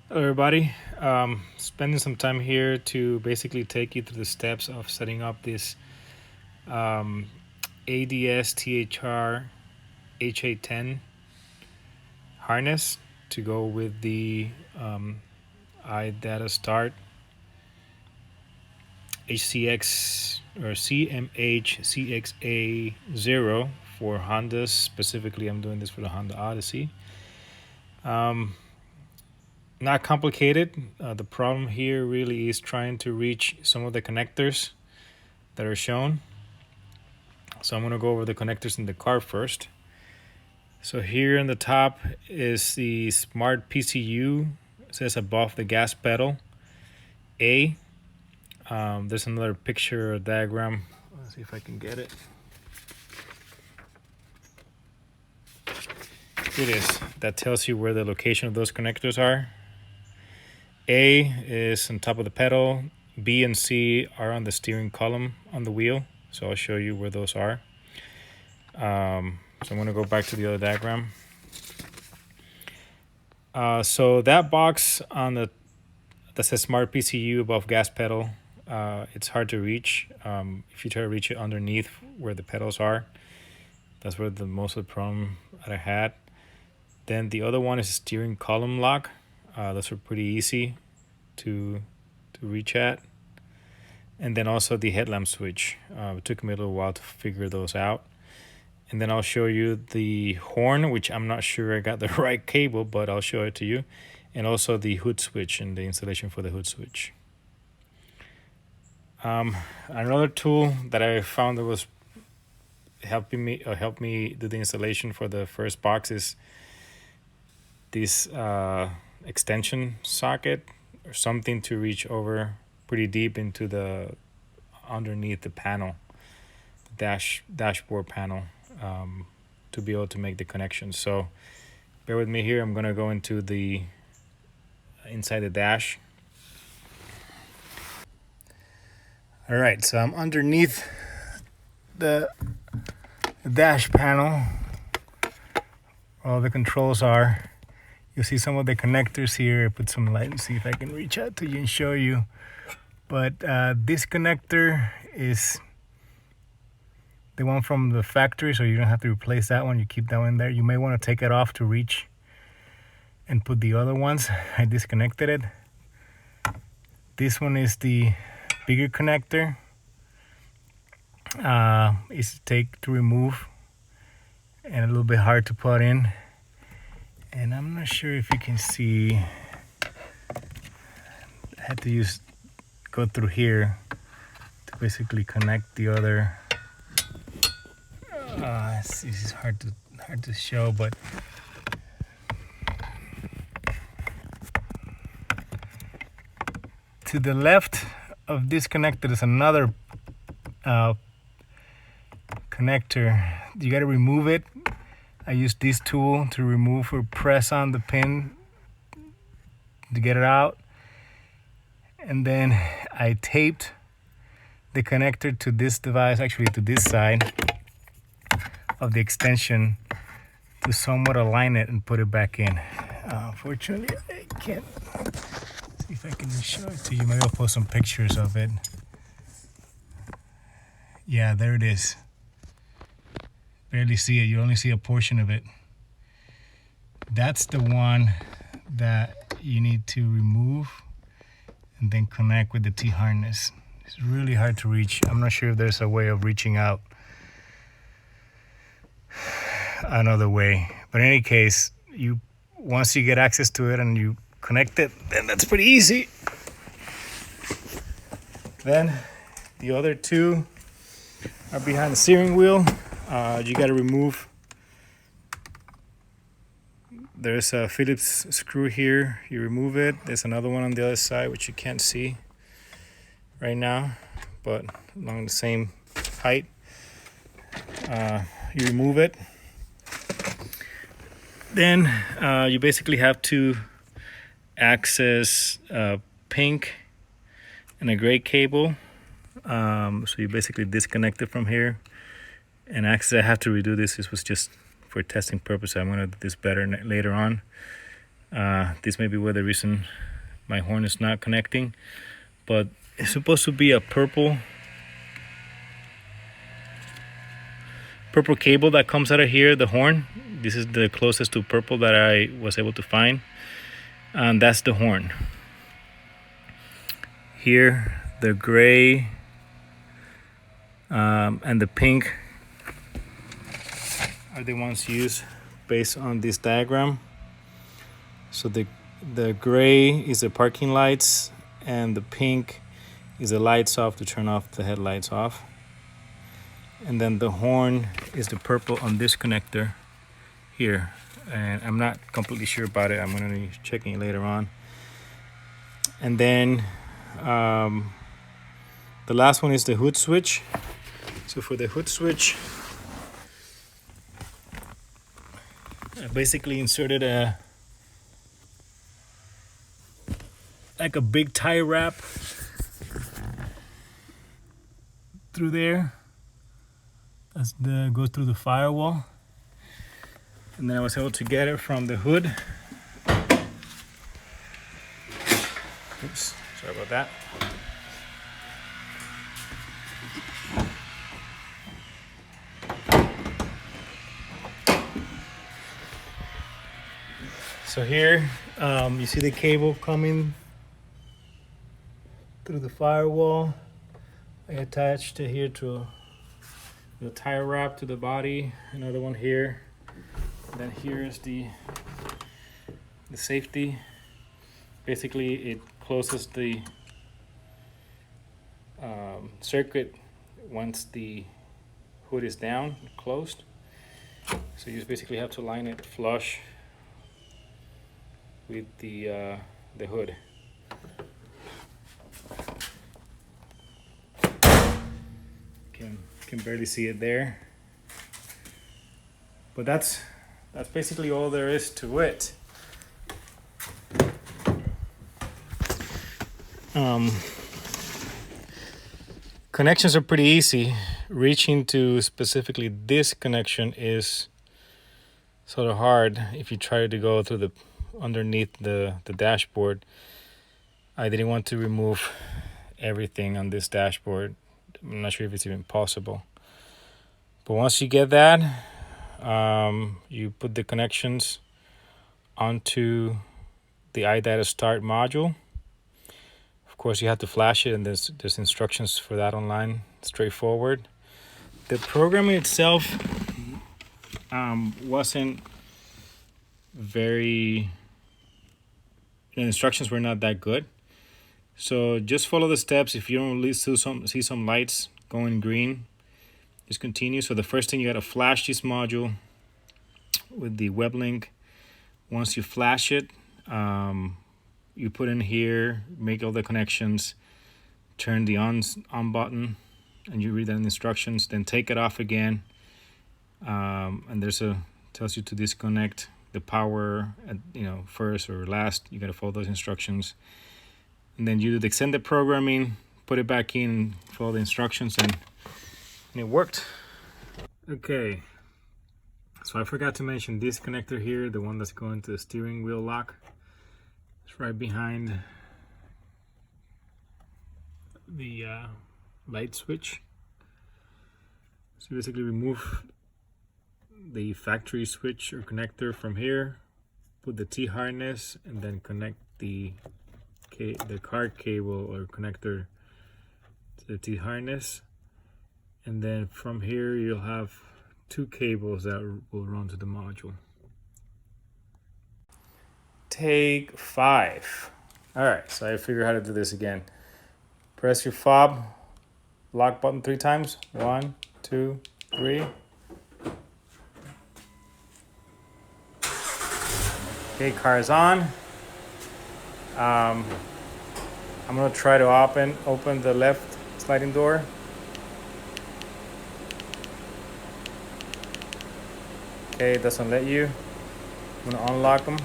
Hello everybody, spending some time here to basically take you through the steps of setting up this ADS-THR-HA10 harness to go with the iDataStart HCX or CMHCXA0 for Hondas. Specifically, I'm doing this for the Honda Odyssey. Not complicated. The problem here really is trying to reach some of the connectors that are shown. So I'm going to go over the connectors in the car first. So here in the top is the smart PCU. It says above the gas pedal A. There's another picture or diagram. Let's see if I can get it. Here it is. That tells you where the location of those connectors are. A is on top of the pedal. B and C are on the steering column on the wheel. So I'll show you where those are. So I'm going to go back to the other diagram. So that box on that says Smart PCU above gas pedal, it's hard to reach. If you try to reach it underneath where the pedals are, that's where the most of the problem that I had. Then the other one is steering column lock. Those are pretty easy to reach at. And then also the headlamp switch. It took me a little while to figure those out. And then I'll show you the horn, which I'm not sure I got the right cable, but I'll show it to you. And also the hood switch and the installation for the hood switch. Another tool that I found that was helped me do the installation for the first box is this extension socket or something to reach over pretty deep into the underneath the panel, the dashboard panel, to be able to make the connection. So bear with me here. I'm going to go into the inside the dash. All right, so I'm underneath the dash panel. All the controls are. You'll see some of the connectors here. I put some light and see if I can reach out to you and show you. But this connector is the one from the factory, so you don't have to replace that one. You keep that one there. You may want to take it off to reach and put the other ones. I disconnected it. This one is the bigger connector. It's to remove and a little bit hard to put in. And I'm not sure if you can see. I had to go through here to basically connect the other. This is hard to show, but to the left of this connector is another connector. You got to remove it. I used this tool to remove or press on the pin to get it out. And then I taped the connector to this device, actually to this side of the extension, to somewhat align it and put it back in. Unfortunately, I can't. See if I can show it to you. Maybe I'll post some pictures of it. Yeah, there it is. Barely see it. You only see a portion of it. That's the one that you need to remove and then connect with the T-harness. It's really hard to reach. I'm not sure if there's a way of reaching out another way. But in any case, once you get access to it and you connect it, then that's pretty easy. Then the other two are behind the steering wheel. You got to remove. There's a Phillips screw here. You remove it. There's another one on the other side, which you can't see right now, but along the same height. You remove it. Then you basically have to access a pink and a gray cable. So you basically disconnect it from here and access. I have to redo this. This was just for testing purposes. I'm going to do this better later on. This may be where the reason my horn is not connecting, but it's supposed to be a purple cable that comes out of here, the horn. This is the closest to purple that I was able to find, and that's the horn. Here, the gray and the pink are the ones used based on this diagram. So the gray is the parking lights, and the pink is the lights off to turn off the headlights off. And then the horn is the purple on this connector here. And I'm not completely sure about it. I'm going to be checking it later on. And then the last one is the hood switch. So for the hood switch, I basically inserted like a big tie wrap through there. Goes through the firewall, and then I was able to get it from the hood. Oops, sorry about that. So here, you see the cable coming through the firewall. I attached it here to the tire wrap to the body, another one here. And then here is the safety. Basically, it closes the circuit once the hood is down, closed. So you just basically have to line it flush with the hood. Can barely see it there, but that's basically all there is to it. Connections are pretty easy. Reaching to specifically this connection is sort of hard if you try to go through the underneath the dashboard. I didn't want to remove everything on this dashboard. I'm not sure if it's even possible. But once you get that, you put the connections onto the iDataStart module. Of course, you have to flash it, and there's instructions for that online, straightforward. The programming itself wasn't very... The instructions were not that good. So just follow the steps. If you don't really see some lights going green, just continue. So the first thing, you got to flash this module with the web link. Once you flash it, you put in here, make all the connections, turn the on button, and you read the instructions. Then take it off again, and tells you to disconnect the power at, first or last. You got to follow those instructions. And then you do the extended programming, put it back in, follow the instructions, and it worked. Okay, so I forgot to mention this connector here, the one that's going to the steering wheel lock. It's right behind the light switch. So basically remove the factory switch or connector from here, put the T-harness, and then connect the card cable or connector to the T-harness. And then from here you'll have two cables that will run to the module. Take 5. All right, so I figured how to do this again. Press your fob lock button 3 times. 1, 2, 3. Okay, car is on. I'm gonna try to open the left sliding door. Okay, it doesn't let you. I'm gonna unlock them.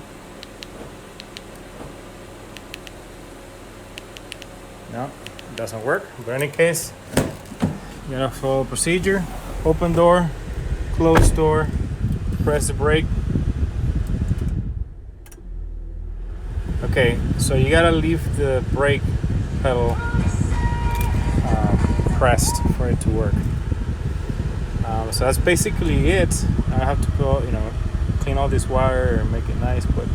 No, it doesn't work. But in any case, you gotta follow the procedure. Open door, close door, press the brake. Okay, so you gotta leave the brake pedal pressed for it to work. So that's basically it. I have to go, clean all this wire and make it nice, but